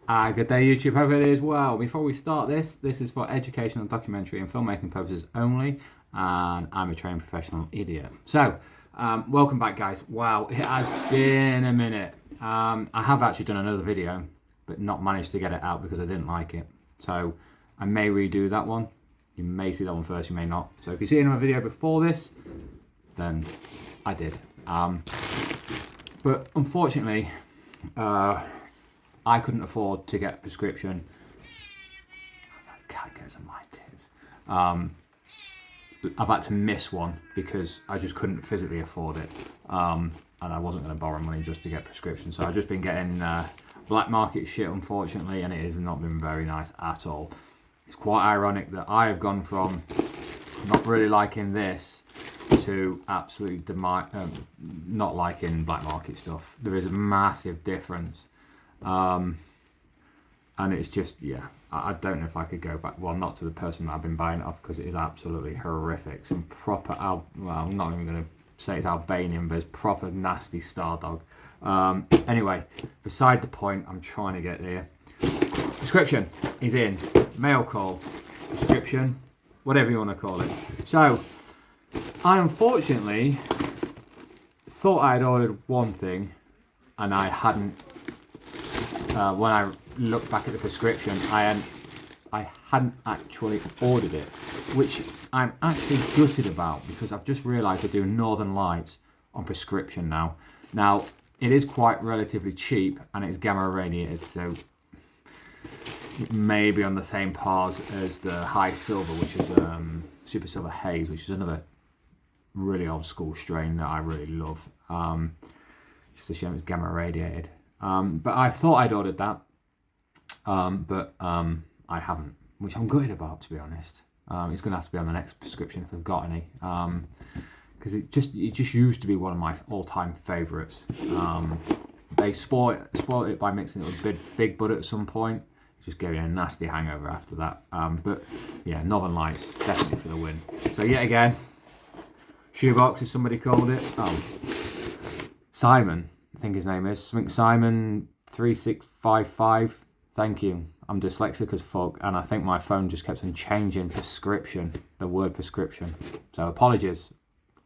Good day, YouTube. Hope it is well. Before we start this is for educational, documentary, and filmmaking purposes only, and I'm a trained professional idiot. So, welcome back, guys. Wow, it has been a minute. I have actually done another video, but not managed to get it out because I didn't like it. So, I may redo that one. You may see that one first, you may not. So, if you see another video before this, then I did. But unfortunately, I couldn't afford to get a prescription. That cat gets on my tits. I've had to miss one because I just couldn't physically afford it. And I wasn't going to borrow money just to get prescriptions. So I've just been getting black market shit, unfortunately, and it has not been very nice at all. It's quite ironic that I have gone from not really liking this to absolutely not liking black market stuff. There is a massive difference. And it's just, yeah, I don't know if I could go back, well, not to the person that I've been buying it off, because it is absolutely horrific. Some proper, well, I'm not even going to say it's Albanian, but it's proper nasty star dog. Anyway, beside the point, I'm trying to get there. Prescription is in, mail call, prescription, whatever you want to call it. So, I unfortunately thought I'd ordered one thing, and I hadn't. When I looked back at the prescription, I hadn't actually ordered it, which I'm actually gutted about because I've just realised they're doing Northern Lights on prescription now. Now, it is quite relatively cheap and it's gamma radiated, so it may be on the same pars as the High Silver, which is Super Silver Haze, which is another really old school strain that I really love. It's just a shame it's gamma radiated. But I thought I'd ordered that, but I haven't, which I'm gutted about, to be honest. It's going to have to be on the next prescription if I've got any, because it just used to be one of my all-time favourites. They spoiled it by mixing it with Big Bud at some point. It just gave me a nasty hangover after that. But yeah, Northern Lights definitely for the win. So yet again, shoebox as somebody called it. Simon, I think his name is something Simon 3655. Thank you. I'm dyslexic as fuck, and I think my phone just kept on changing prescription, the word prescription. So apologies.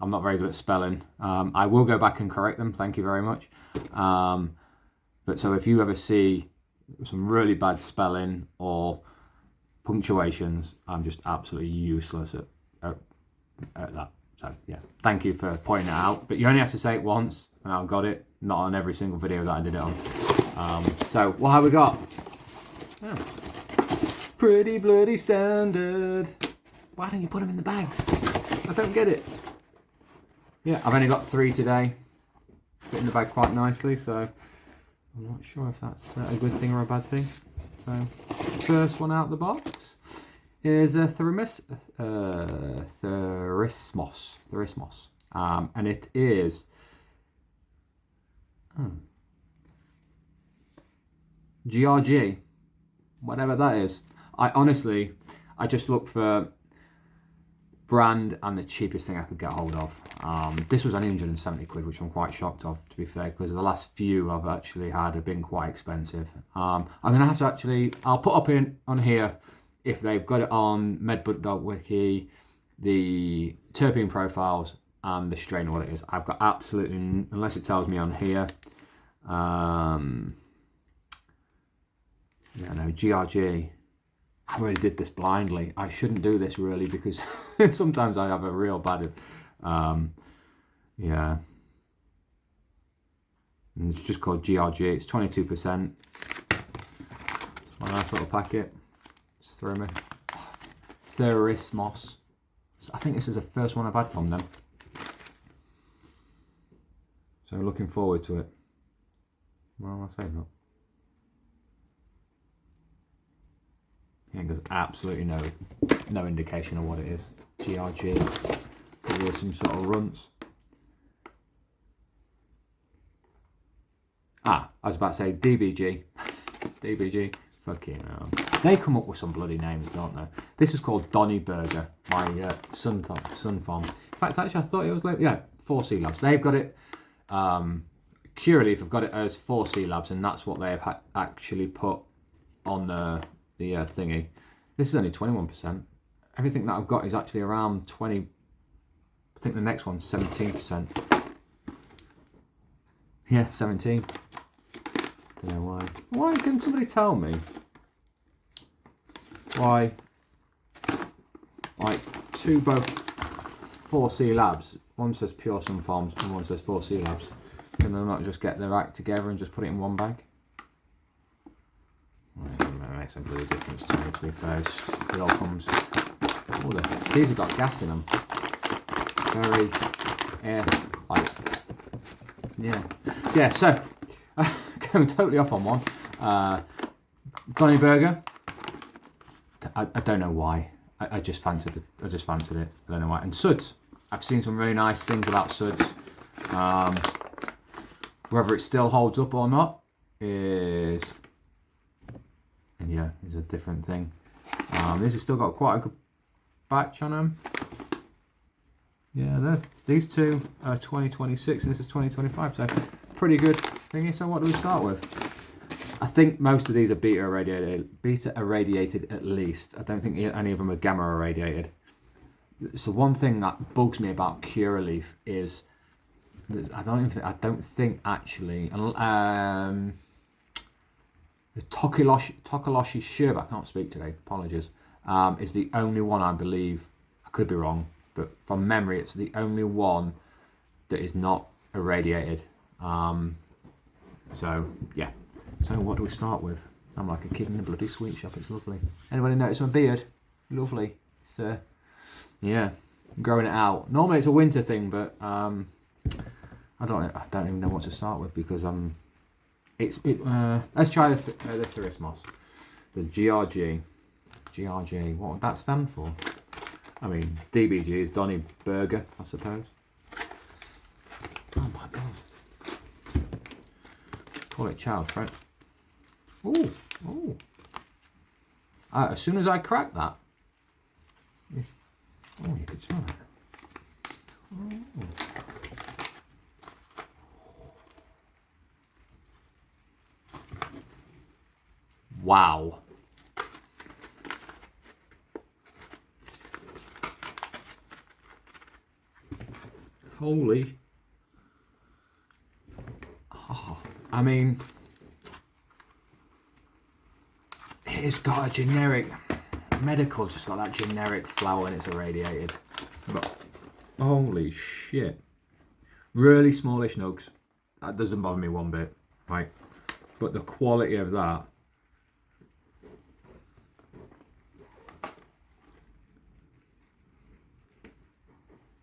I'm not very good at spelling. I will go back and correct them. Thank you very much. But so if you ever see some really bad spelling or punctuations, I'm just absolutely useless at that. So yeah, thank you for pointing it out. But you only have to say it once, and I've got it. Not on every single video that I did it on. So what have we got? Oh. Pretty bloody standard. Why don't you put them in the bags? I don't get it. Yeah, I've only got 3 today. Fit in the bag quite nicely, so I'm not sure if that's a good thing or a bad thing. So first one out the box is a Therismos, and it is GRG, whatever that is. I just looked for brand and the cheapest thing I could get hold of. This was only 170 quid, which I'm quite shocked of, to be fair, because the last few I've actually had have been quite expensive. I'm going to have to actually, I'll put up on here if they've got it on medbook.wiki, the terpene profiles and the strain, what it is. I've got absolutely, unless it tells me on here, yeah, no, GRG. I really did this blindly. I shouldn't do this really because sometimes I have a real bad, yeah. And it's just called GRG. It's 22%. My nice little packet. Just throw me. Therismos. I think this is the first one I've had from them. So looking forward to it. What am I saying that? Yeah, there's absolutely no indication of what it is. GRG. Probably some sort of runts. I was about to say DBG. DBG. Fucking hell. They come up with some bloody names, don't they? This is called Donny Burger, my sun farm. In fact, actually, I thought it was like, yeah, 4C Labs. They've got it, Curaleaf have got it as 4C Labs, and that's what they've actually put on the thingy. This is only 21%. Everything that I've got is actually around 20. I think the next one's 17%. Yeah, 17. Don't know why. Why can somebody tell me why? Like both 4C Labs. One says Pure Sun Farms and one says 4C Labs. Can they not just get their act together and just put it in one bag? Well, it doesn't make some bloody difference to me, to be fair. It all comes. Oh, these have got gas in them. Very like. Yeah. So going totally off on one. Donny Burger. I don't know why. I just fancied it. I don't know why. And Suds. I've seen some really nice things about Suds. Whether it still holds up or not is a different thing. These have still got quite a good batch on them. Yeah, these two are 2026 and this is 2025, so pretty good thingy. So what do we start with? I think most of these are beta irradiated at least. I don't think any of them are gamma irradiated. So one thing that bugs me about Curaleaf is I don't think actually the Tokoloshi Sherbet, I can't speak today, apologies, is the only one I believe, I could be wrong, but from memory it's the only one that is not irradiated. So yeah. So what do we start with? I'm like a kid in a bloody sweet shop. It's lovely. Anybody notice my beard? Lovely. It's yeah, I'm growing it out. Normally it's a winter thing, but I don't even know what to start with because let's try the Thurismos, the GRG. What would that stand for? I mean, DBG is Donny Burger, I suppose. Oh my god. Call it child friend. Ooh. As soon as I crack that, you could smell it. Oh. Wow. Holy. Oh, I mean, it's got a generic, medical just got that generic flower and it's irradiated. But holy shit. Really smallish nugs. That doesn't bother me one bit. Right. But the quality of that.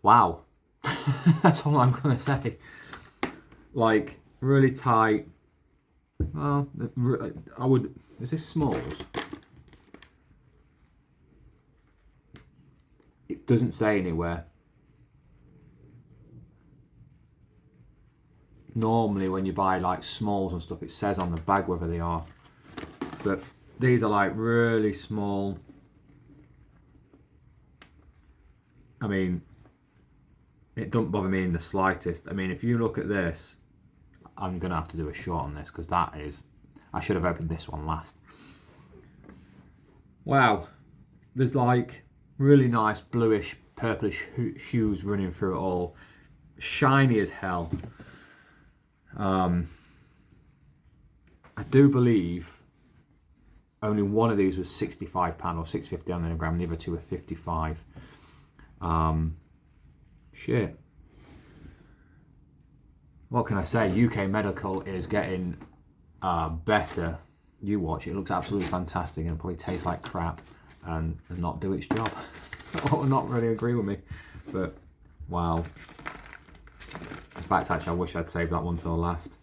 Wow. That's all I'm gonna say. Like, really tight. Well, I would. Is this smalls? It doesn't say anywhere. Normally, when you buy like smalls and stuff, it says on the bag whether they are. But these are like really small. I mean, it don't bother me in the slightest. I mean, if you look at this, I'm gonna have to do a short on this because that is. I should have opened this one last. Wow, there's like really nice bluish, purplish hues running through it all. Shiny as hell. I do believe only one of these was £65 or £6.50 on the gram. The other two were 55. Shit. What can I say? UK Medical is getting better. You watch, it looks absolutely fantastic and it probably tastes like crap and not do its job. Or not really agree with me. But wow. In fact, actually, I wish I'd saved that one till last.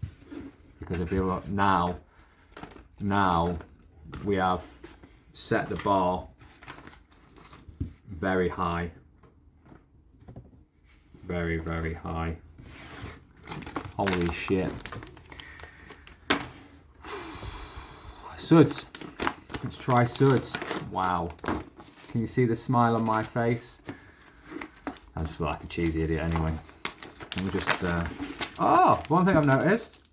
Because if you look now we have set the bar very high. Very, very high. Holy shit. Suds. Let's try Suds. Wow. Can you see the smile on my face? I just look like a cheesy idiot anyway. We'll just one thing I've noticed.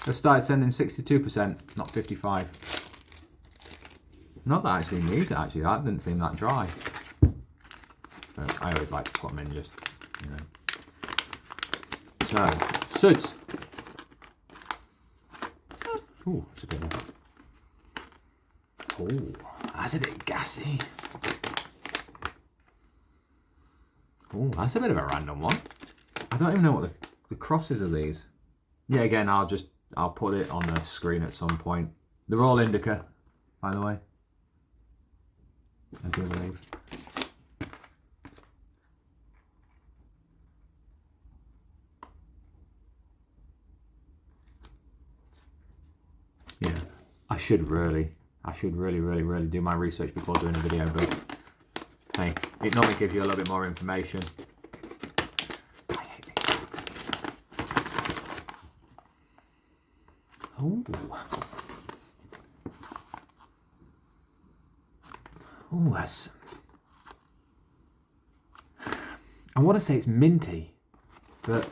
They've started sending 62%, not 55. Not that I actually needs it, actually. That didn't seem that dry. But I always like to put them in just, you know. So, suds. Ooh, it's a bit of... Oh, that's a bit gassy. Oh, that's a bit of a random one. I don't even know what the crosses are these. Yeah, again, I'll put it on the screen at some point. They're all indica, by the way. I do believe. Yeah, I should really do my research before doing a video, but hey, it normally gives you a little bit more information. I hate these things. Oh, that's... I want to say it's minty, but...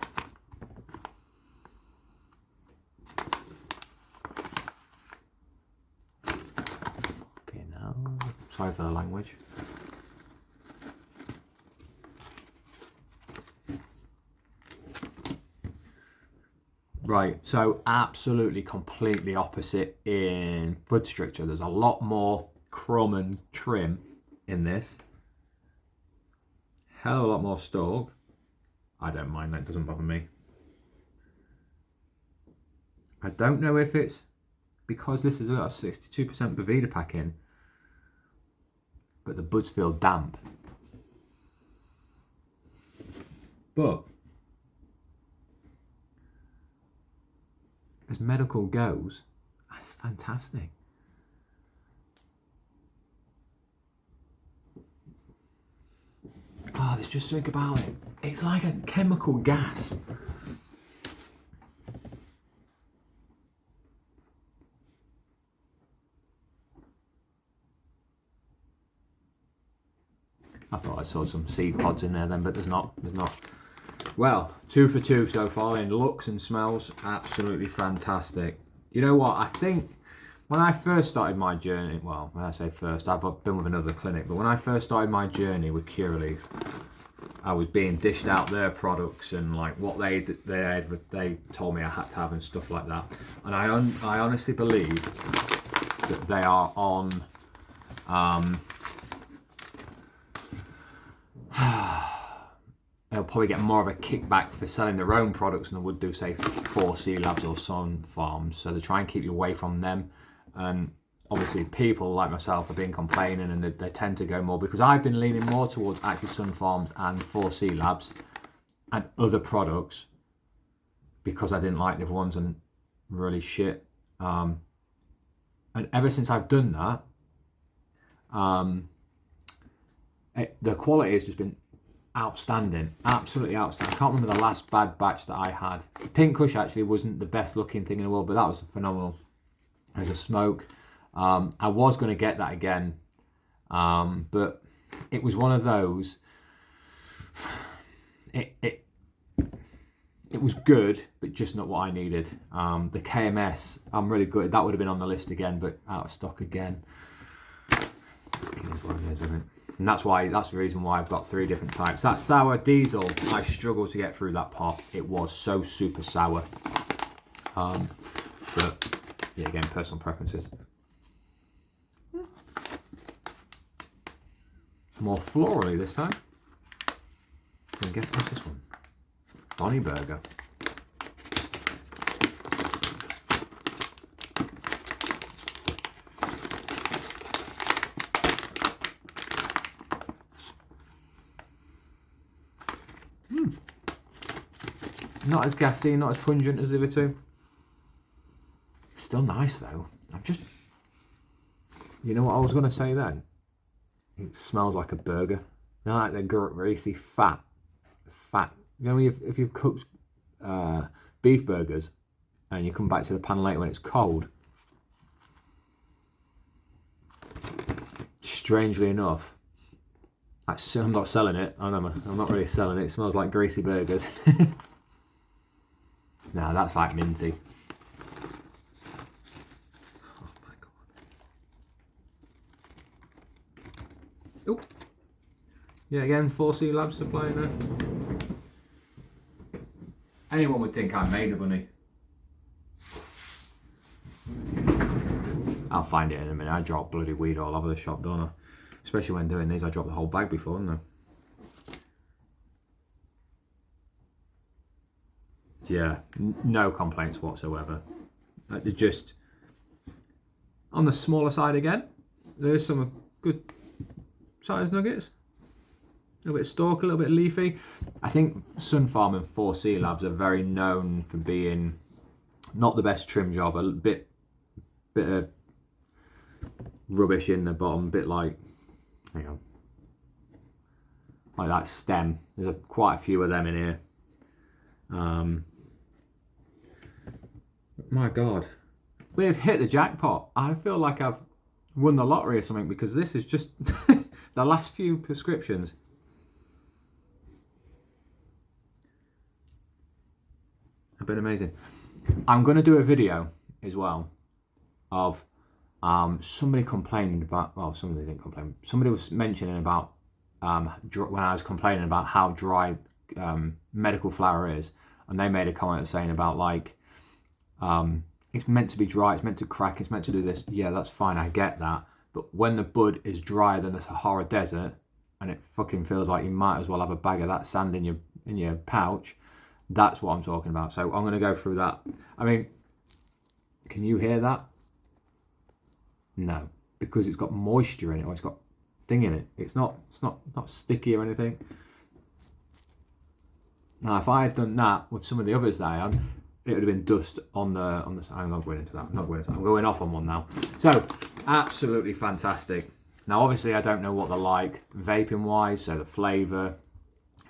Okay, now... Sorry for the language. Right, so absolutely completely opposite in bud structure. There's a lot more crumb and trim in this. Hell of a lot more stalk. I don't mind, that doesn't bother me. I don't know if it's because this is a 62% Boveda pack in, but the buds feel damp. But as medical goes, that's fantastic. Oh, there's just something about it. It's like a chemical gas. I thought I saw some seed pods in there then, but there's not. There's not. Well, 2 for 2 so far in looks and smells. Absolutely fantastic. You know what? I think when I first started my journey, well, when I say first, I've been with another clinic, but when I first started my journey with Curaleaf, I was being dished out their products and like what they told me I had to have and stuff like that. And I honestly believe that they are on they'll probably get more of a kickback for selling their own products than they would do, say, 4C Labs or Sun Farms. So they try and keep you away from them. And obviously people like myself have been complaining, and they tend to go more, because I've been leaning more towards actually Sun Farms and 4C Labs and other products, because I didn't like the other ones and really shit. And ever since I've done that, the quality has just been outstanding, absolutely outstanding. I can't remember the last bad batch that I had. Pink Kush actually wasn't the best looking thing in the world, but that was phenomenal as a smoke. I was going to get that again, but it was one of those. It was good, but just not what I needed. The KMS, I'm really good. That would have been on the list again, but out of stock again. It is what it is, isn't it? And that's the reason why I've got 3 different types. That sour diesel, I struggled to get through that pot. It was so super sour. But yeah, again, personal preferences. More florally this time. And guess what's this one? Bonnie Burger. Not as gassy, not as pungent as the other two. Still nice though. You know what I was going to say then? It smells like a burger. You know, like the greasy fat. You know, if you've cooked beef burgers and you come back to the pan later when it's cold, strangely enough, I'm not selling it. I'm not really selling it. It smells like greasy burgers. No, that's like minty. Oh my god. Yeah, again, 4C Labs supplying there. Anyone would think I made a bunny. I'll find it in a minute. I drop bloody weed all over the shop, don't I? Especially when doing these, I drop the whole bag before, don't I? Yeah, no complaints whatsoever. They're just on the smaller side again. There's some good size nuggets. A little bit stalk, a little bit leafy. I think Sun Farm and 4C Labs are very known for being not the best trim job. A bit of rubbish in the bottom, a bit like, hang on, like that stem. There's quite a few of them in here. My God, we've hit the jackpot. I feel like I've won the lottery or something, because this is just the last few prescriptions. Have been amazing. I'm going to do a video as well of somebody complained about, well, somebody didn't complain. Somebody was mentioning about when I was complaining about how dry medical flower is, and they made a comment saying about like, it's meant to be dry, it's meant to crack, it's meant to do this. Yeah, that's fine, I get that. But when the bud is drier than the Sahara Desert, and it fucking feels like you might as well have a bag of that sand in your pouch, that's what I'm talking about. So I'm going to go through that. I mean, can you hear that? No, because it's got moisture in it, or it's got thing in it. It's not sticky or anything. Now, if I had done that with some of the others that I had, it would have been dust on the. I'm not going into that. I'm not going into that. I'm going off on one now. So, absolutely fantastic. Now, obviously, I don't know what they're like vaping wise, so the flavour,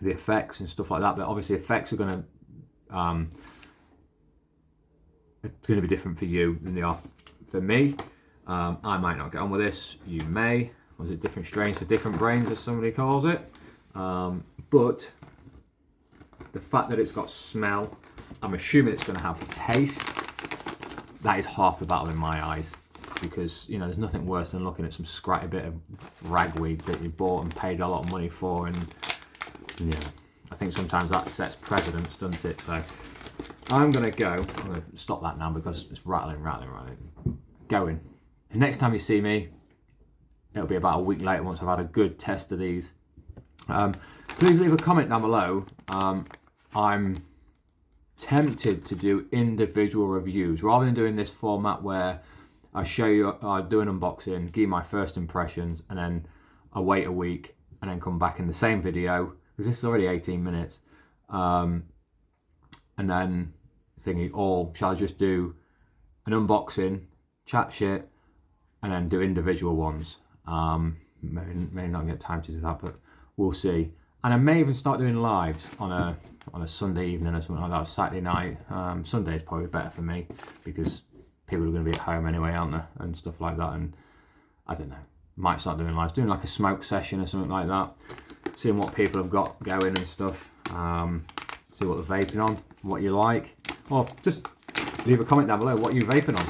the effects and stuff like that. But obviously, effects are going to it's going to be different for you than they are for me. I might not get on with this. You may. Was it different strains for different brains, as somebody calls it? But the fact that it's got smell, I'm assuming it's going to have taste. That is half the battle in my eyes, because you know there's nothing worse than looking at some scratty bit of ragweed that you bought and paid a lot of money for, and yeah, I think sometimes that sets precedents, doesn't it? So I'm going to stop that now because it's rattling. Going. The next time you see me, it'll be about a week later once I've had a good test of these. Please leave a comment down below. I'm tempted to do individual reviews rather than doing this format where I show you, I do an unboxing, give you my first impressions, and then I wait a week and then come back in the same video, because this is already 18 minutes. And then thinking, oh, shall I just do an unboxing, chat shit, and then do individual ones? May not get time to do that, but we'll see. And I may even start doing lives on a Sunday evening or something like that, or Saturday night. Sunday is probably better for me because people are going to be at home anyway, aren't they? And stuff like that. And I don't know, might start doing lives, doing like a smoke session or something like that, seeing what people have got going and stuff. See what they're vaping on, what you like, or just leave a comment down below what you're vaping on.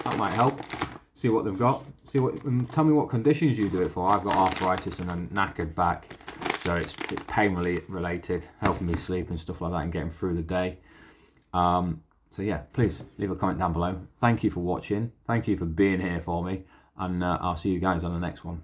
That might help. See what they've got. And tell me what conditions you do it for. I've got arthritis and a knackered back, so it's pain related, helping me sleep and stuff like that, and getting through the day. So yeah, please leave a comment down below. Thank you for watching. Thank you for being here for me, and I'll see you guys on the next one.